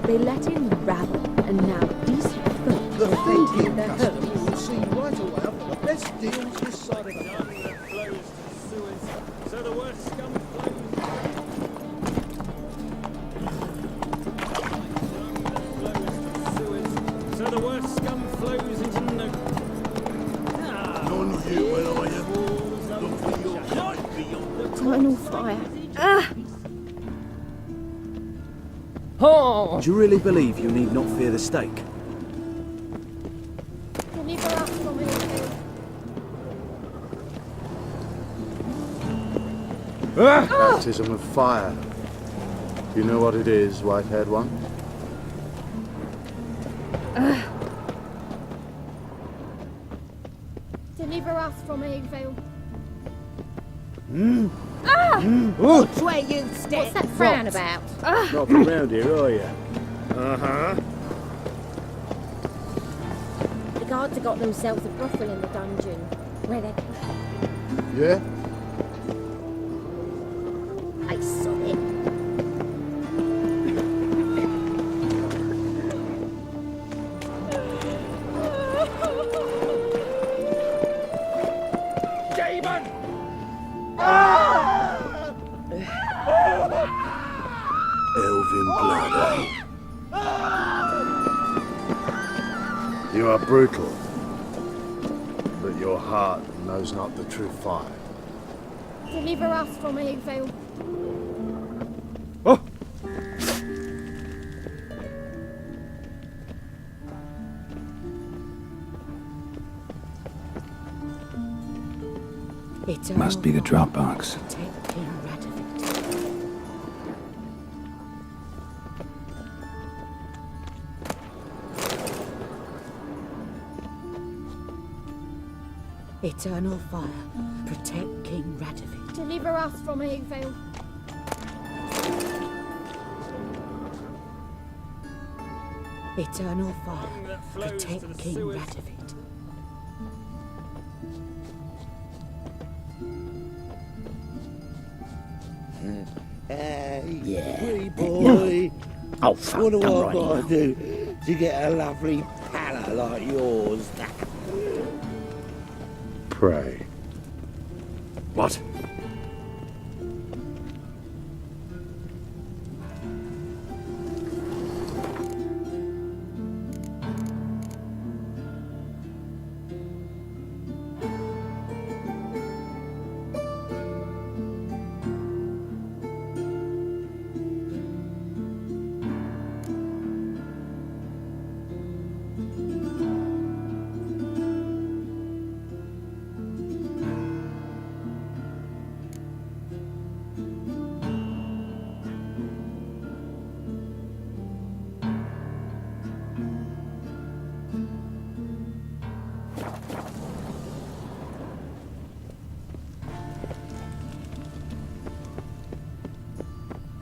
They let in rabble, and now decent folk The are thinking emptying their customer homes. will see right away for the best deals this side of the Down that flows to Suez, so the worst scum flows. So the worst scum flows into no. None of you will I am. Look for your life beyond the Eternal fire. Do you really believe you need not fear the stake? Deliver us from it. Baptism of fire. You know what it is, white-haired one? Deliver us from evil. Which way you step? What's that frown about? Not from round here, are you? Uh-huh. The guards have got themselves a brothel in the dungeon. Where they... Yeah? I saw it. Elven blood, eh? You are brutal, but your heart knows not the true fire. Deliver us from evil. Oh! Must be the drop box. Take King Radovid. Eternal fire, protect King Radovid. Deliver us from evil. Eternal fire, protect King Radovid. Yeah. Pretty boy. Oh, fuck, What do come I right gotta in. do to get a lovely palla like yours? Pray. What?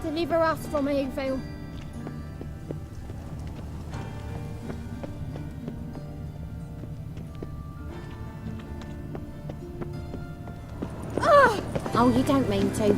Deliver us from evil. Oh, you don't mean to.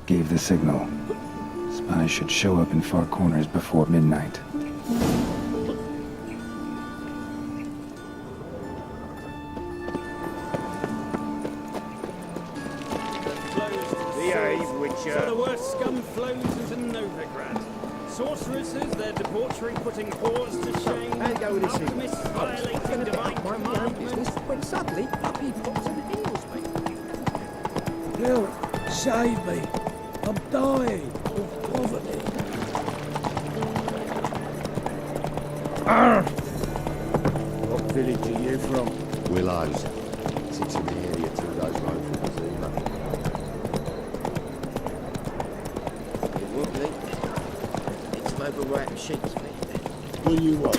Gave the signal. Spies should show up in far corners before midnight. So the worst scum flows into Novigrad. sorceresses, their debauchery putting whores to shame. How you go with this thing? Alchemists violating divine commandments. When suddenly, up he pops and heals me. Help! Save me! I'm dying of poverty. What village are you from? Willows. Sits in the area 2 days road from the Zima. It would be. It's over right in sheep's feet. Will you what?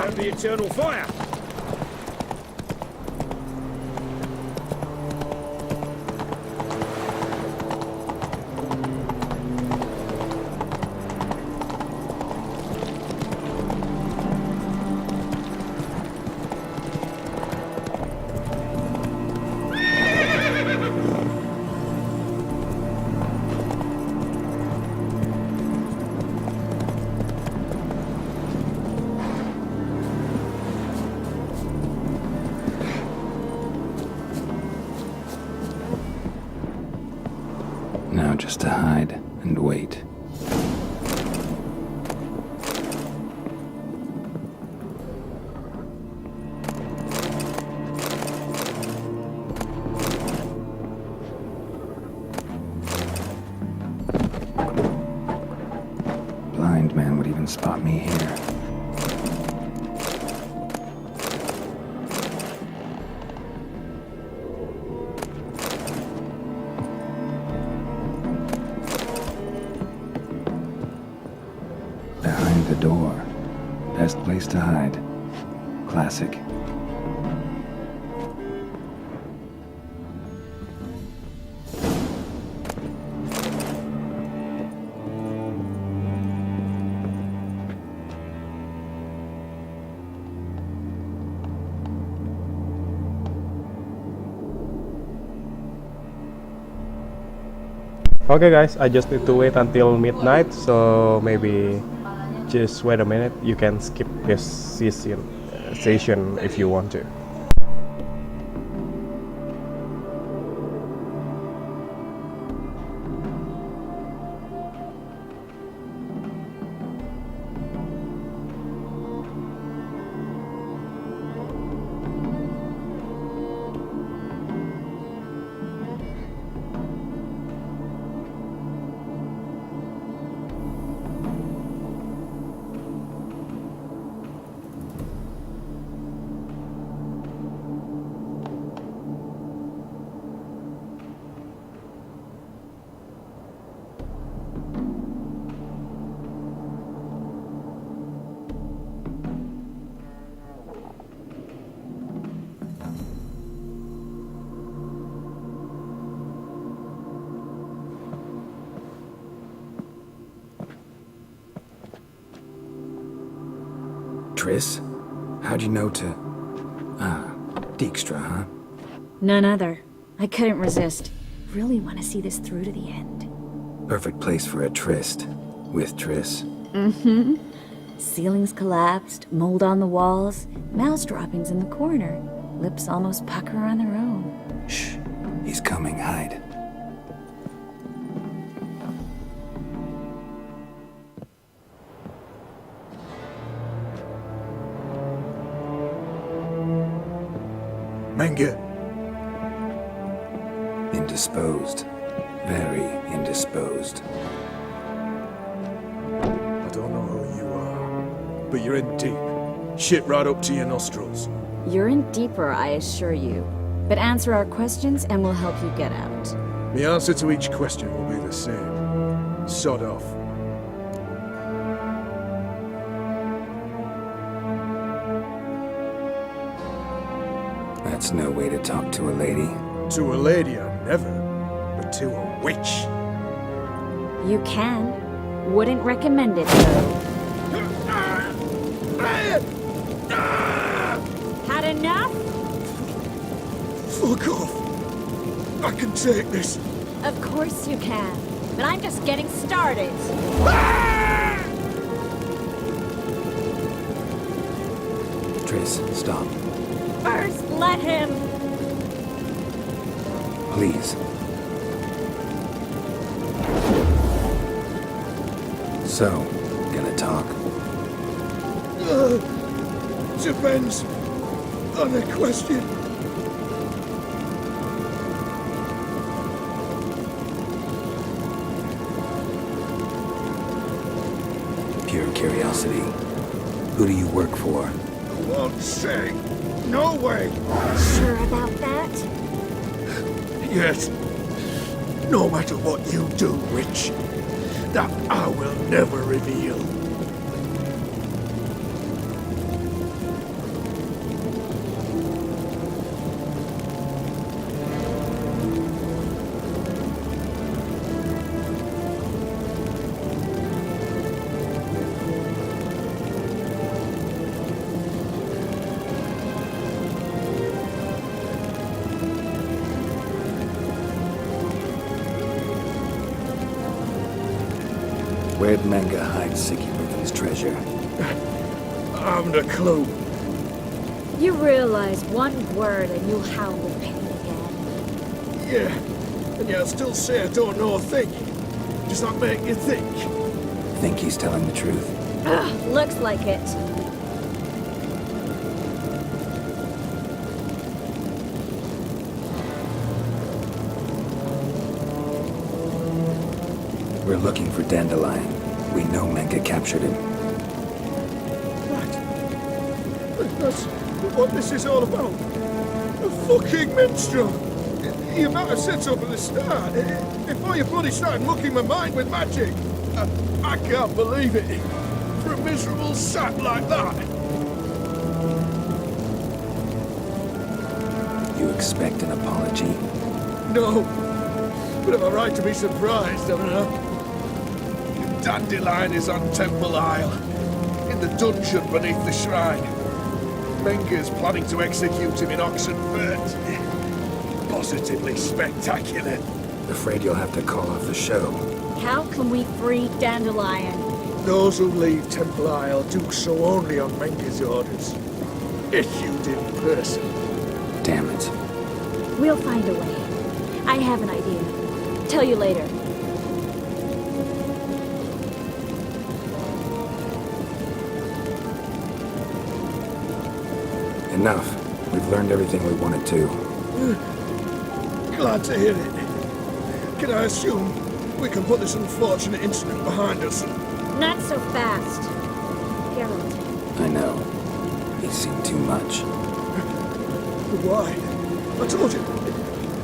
Serve the eternal fire. Now just to hide and wait. Blind man would even spot me here. Behind the door. Best place to hide. Classic. Okay guys, I just need to wait until midnight, so maybe just wait a minute. You can skip this session if you want to. Triss? How'd you know to... Dijkstra, huh? None other. I couldn't resist. Really want to see this through to the end. Perfect place for a tryst. With Triss. Mm-hmm. Ceilings collapsed, mold on the walls, mouse droppings in the corner. Lips almost pucker on their own. Shh. He's coming, hide. Menge. Indisposed. Very indisposed. I don't know who you are, but you're in deep. Shit right up to your nostrils. You're in deeper, I assure you. But answer our questions and we'll help you get out. The answer to each question will be the same. Sod off. That's no way to talk to a lady. To a lady, I never. But to a witch. You can. Wouldn't recommend it, though. Had enough? Fuck off. I can take this. Of course you can. But I'm just getting started. Triss, stop. First, let him. Please. So, gonna talk? Depends on the question. Pure curiosity. Who do you work for? Won't say. No way. Sure about that? Yes. No matter what you do, Witch, that I will never reveal. Where'd Manga hide Sikiruvin's treasure? I haven't a clue. You realize one word and you'll howl with pain again. Yeah, and yet I still say I don't know a thing. Does that make you think? Think he's telling the truth? Ugh, looks like it. We're looking for Dandelion. We know Manga captured him. That's what this is all about. A fucking minstrel. You might have said so from the start. Before you bloody started mucking my mind with magic. I can't believe it. For a miserable sap like that. You expect an apology? No. But am I right to be surprised, haven't I? Dandelion is on Temple Isle. In the dungeon beneath the shrine. Menga's planning to execute him in Oxenfurt. Positively spectacular. Afraid you'll have to call off the show. How can we free Dandelion? Those who leave Temple Isle do so only on Menga's orders. Issued in person. Damn it. We'll find a way. I have an idea. Tell you later. Enough. We've learned everything we wanted to. Glad to hear it. Can I assume we can put this unfortunate incident behind us? Not so fast. Geralt. I know. He's seen too much. Why? I told you.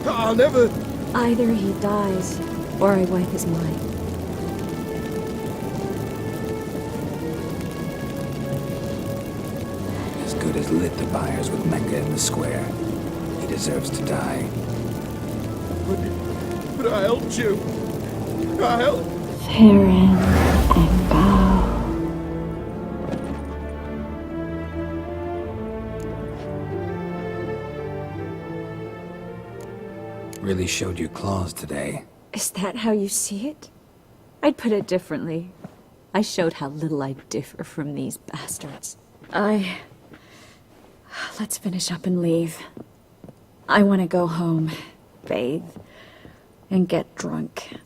I'll never... Either he dies, or I wipe his mind. As good as lit the buyers with Manga in the square. He deserves to die. But I helped you. I helped. Farron and Bow. Really showed your claws today. Is that how you see it? I'd put it differently. I showed how little I differ from these bastards. Let's finish up and leave. I want to go home, bathe, and get drunk.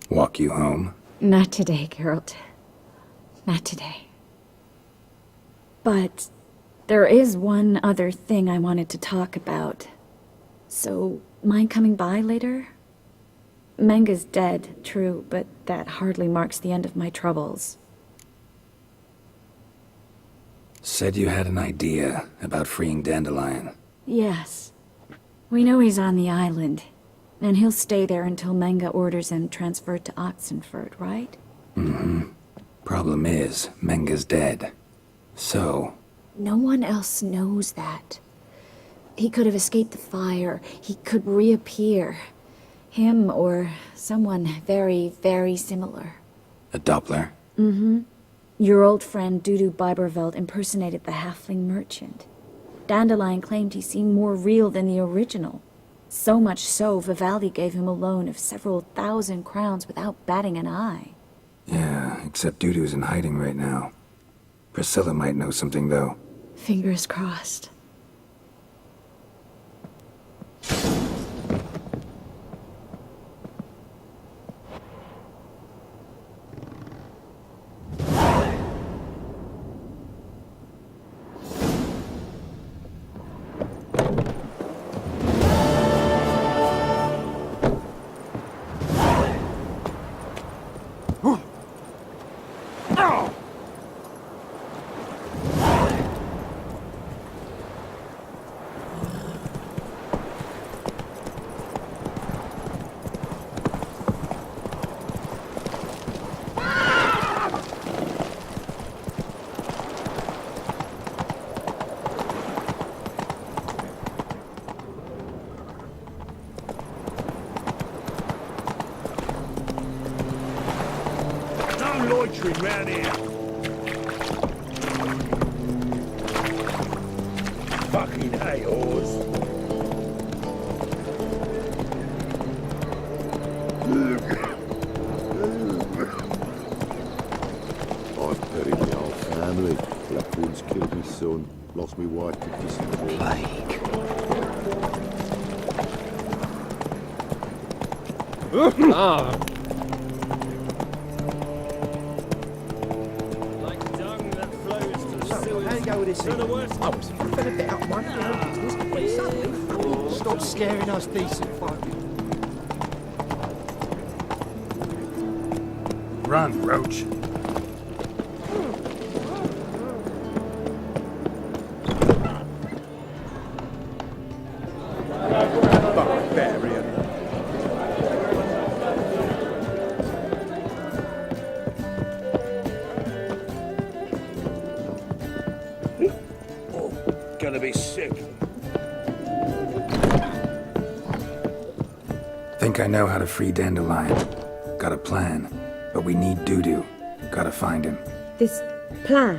Walk you home? Not today, Geralt. Not today. But there is one other thing I wanted to talk about. So, mind coming by later? Manga's dead, true, but that hardly marks the end of my troubles. Said you had an idea about freeing Dandelion. Yes. We know he's on the island, and he'll stay there until Manga orders him transferred to Oxenfurt, right? Mm-hmm. Problem is, Manga's dead. So... No one else knows that. He could have escaped the fire. He could reappear. Him or someone very, very similar. A Doppler? Mm-hmm. Your old friend Dudu Biberveld impersonated the halfling merchant. Dandelion claimed he seemed more real than the original. So much so, Vivaldi gave him a loan of several thousand crowns without batting an eye. Yeah, except Dudu's in hiding right now. Priscilla might know something, though. Fingers crossed. loitering round here. Fucking a-hors. I've buried my whole family. Blackwood's killed my son, lost my wife to dysentery. Plague. Like dung that flows to the sewers. How you go with this? So the worst. I was a bit out of my business, but suddenly, stop scaring us decent folk. Run, Roach. Barbarian. Oh, gonna be sick. Think I know how to free Dandelion. Got a plan. But we need Dudu. Gotta find him. This plan?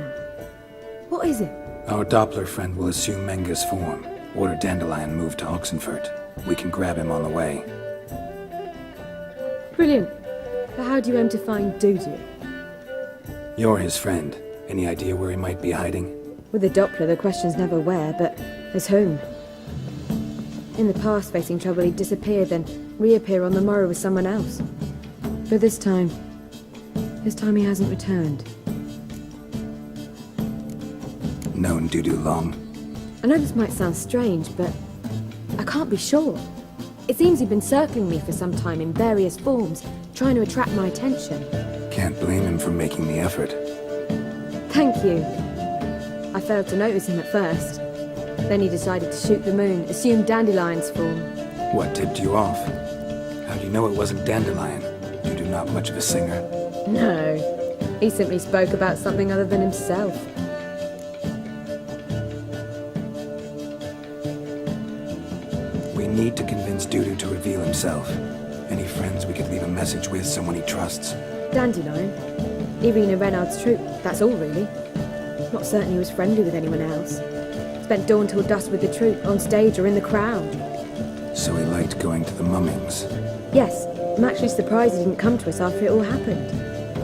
What is it? Our Doppler friend will assume Menga's form. Order Dandelion moved to Oxenfurt. We can grab him on the way. Brilliant. But how do you aim to find Dudu? You're his friend. Any idea where he might be hiding? With the Doppler, the question's never where, but as whom. In the past, facing trouble, he'd disappear, then reappear on the morrow with someone else. But this time he hasn't returned. Known Dudu long? I know this might sound strange, but I can't be sure. It seems he'd been circling me for some time in various forms, trying to attract my attention. Can't blame him for making the effort. Thank you. I failed to notice him at first. Then he decided to shoot the moon, assume Dandelion's form. What tipped you off? How do you know it wasn't Dandelion? Dudu not much of a singer. No, he simply spoke about something other than himself. We need to convince Dudu to reveal himself. Any friends we could leave a message with, someone he trusts. Dandelion? Irina Renard's troupe, that's all really. Not certain he was friendly with anyone else. Spent dawn till dusk with the troupe, on stage or in the crowd. So he liked going to the mummings. Yes, I'm actually surprised he didn't come to us after it all happened.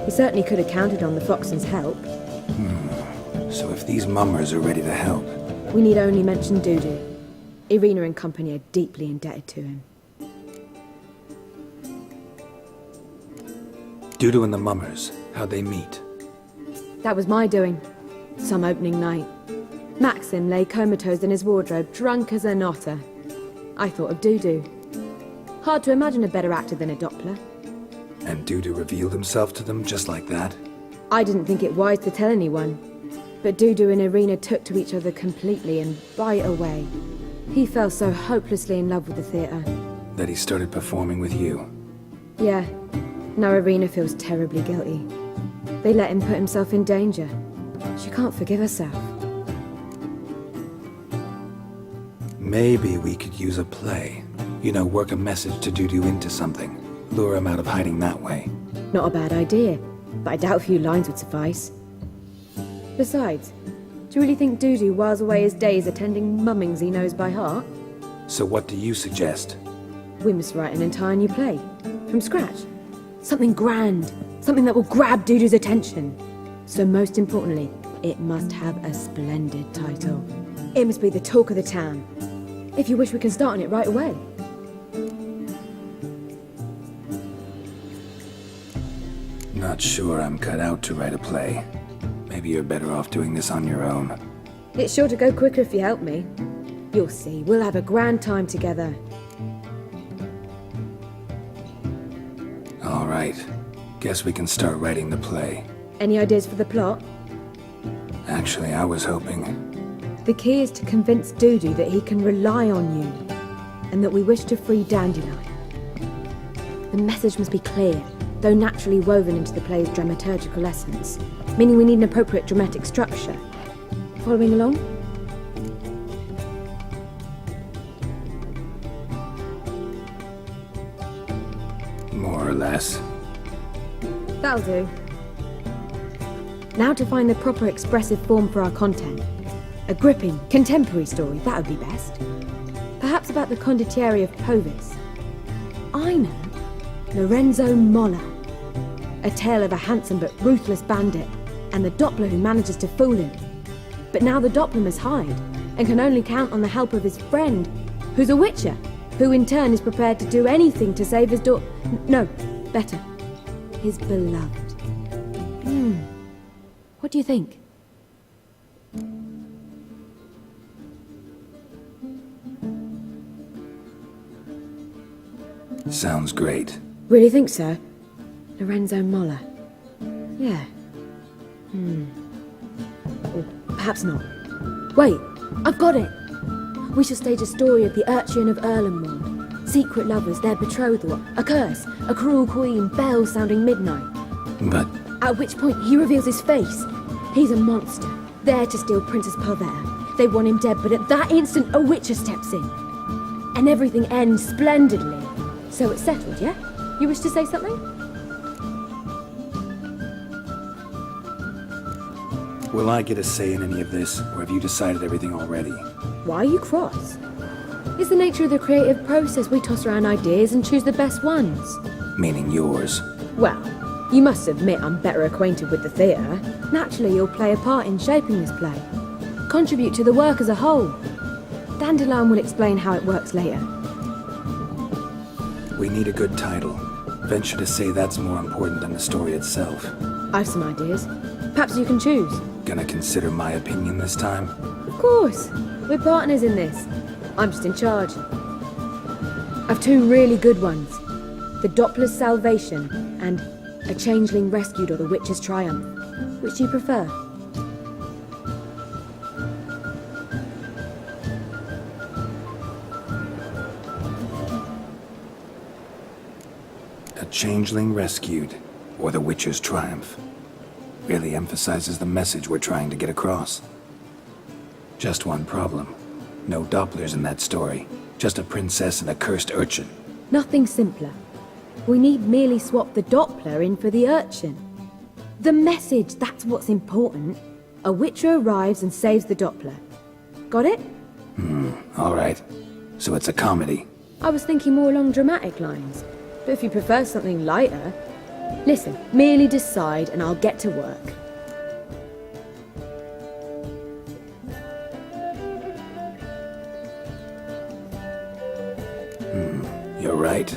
He certainly could have counted on the Foxen's help. So if these mummers are ready to help, We need only mention Dudu. Irina and company are deeply indebted to him. Dudu and the mummers, how'd they meet? That was my doing. Some opening night. Maxim lay comatose in his wardrobe, drunk as an otter. I thought of Dudu. Hard to imagine a better actor than a Doppler. And Dudu revealed himself to them just like that? I didn't think it wise to tell anyone. But Dudu and Irina took to each other completely and right away. He fell so hopelessly in love with the theatre. That he started performing with you? Yeah. Now Irina feels terribly guilty. They let him put himself in danger. She can't forgive herself. Maybe we could use a play. You know, work a message to Dudu into something. Lure him out of hiding that way. Not a bad idea, but I doubt a few lines would suffice. Besides, do you really think Dudu whiles away his days attending mummings he knows by heart? So what do you suggest? We must write an entire new play. From scratch. Something grand. Something that will grab Dudu's attention. So most importantly, it must have a splendid title. It must be the talk of the town. If you wish, we can start on it right away. Not sure I'm cut out to write a play. Maybe you're better off doing this on your own. It's sure to go quicker if you help me. You'll see, we'll have a grand time together. All right. Guess we can start writing the play. Any ideas for the plot? Actually, I was hoping... The key is to convince Dudu that he can rely on you, and that we wish to free Dandelion. The message must be clear, though naturally woven into the play's dramaturgical essence, meaning we need an appropriate dramatic structure. Following along? More or less. That'll do. Now to find the proper expressive form for our content. A gripping, contemporary story, that would be best. Perhaps about the condottieri of Povis. I know. Lorenzo Molla. A tale of a handsome but ruthless bandit, and the Doppler who manages to fool him. But now the Doppler must hide, and can only count on the help of his friend, who's a witcher, who in turn is prepared to do anything to save his no, better, his beloved. What do you think? Sounds great. Really think so? Lorenzo Molla. Yeah. Or perhaps not. Wait, I've got it! We shall stage a story of the urchin of Erlenmond. Secret lovers, their betrothal, a curse, a cruel queen, bells sounding midnight. But At which point he reveals his face. He's a monster, there to steal Princess Pavere. They want him dead, but at that instant a witcher steps in. And everything ends splendidly. So it's settled, yeah? You wish to say something? will I get a say in any of this, or have you decided everything already? Why are you cross? It's the nature of the creative process. We toss around ideas and choose the best ones. Meaning yours. Well, you must admit I'm better acquainted with the theatre. Naturally, you'll play a part in shaping this play. Contribute to the work as a whole. Dandelion will explain how it works later. We need a good title. Venture to say that's more important than the story itself. I've some ideas. Perhaps you can choose. Gonna consider my opinion this time? Of course. We're partners in this. I'm just in charge. I've two really good ones. The Doppler's Salvation and A Changeling Rescued or The Witch's Triumph. Which do you prefer? A Changeling Rescued, or The Witcher's Triumph. Really emphasizes the message we're trying to get across. Just one problem. No Dopplers in that story. Just a princess and a cursed urchin. Nothing simpler. We need merely swap the Doppler in for the urchin. The message, that's what's important. A witcher arrives and saves the Doppler. Got it? All right. So it's a comedy. I was thinking more along dramatic lines. But if you prefer something lighter... Listen, merely decide and I'll get to work. You're right.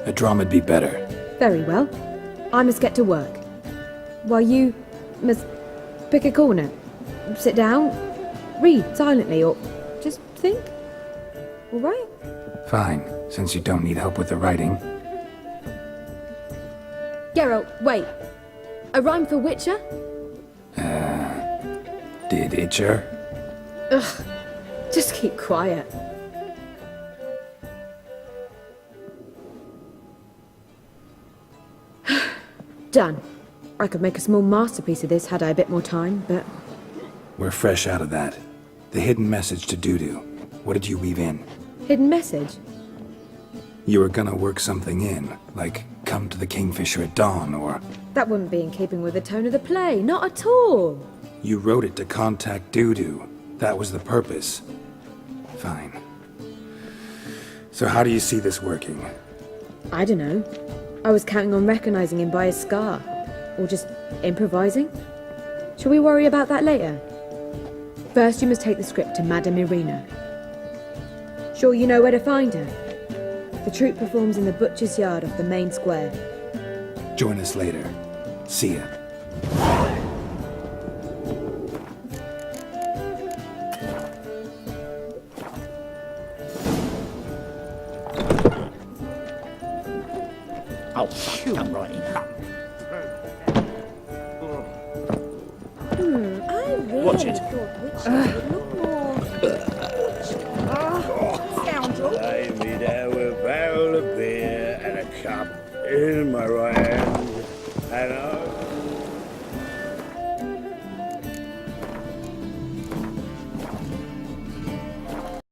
A drama'd be better. Very well. I must get to work. While you must pick a corner. Sit down, read silently, or just think. All right? Fine, since you don't need help with the writing. Geralt, wait. A rhyme for Witcher? Did Itcher? Ugh. Just keep quiet. Done. I could make a small masterpiece of this had I a bit more time, but... We're fresh out of that. The hidden message to Dudu. What did you weave in? Hidden message? You were gonna work something in, like come to the Kingfisher at dawn, or... That wouldn't be in keeping with the tone of the play, not at all. You wrote it to contact Dudu. That was the purpose. Fine. So how do you see this working? I don't know. I was counting on recognizing him by his scar. Or just improvising. Shall we worry about that later? First, you must take the script to Madame Irina. Sure you know where to find her? The troupe performs in the butcher's yard off the main square. Join us later. See ya. Oh, fuck, come right in. I really Watch it. thought witches would look more... scoundrel. Lay me down with a barrel of beer and a cup in my right hand, and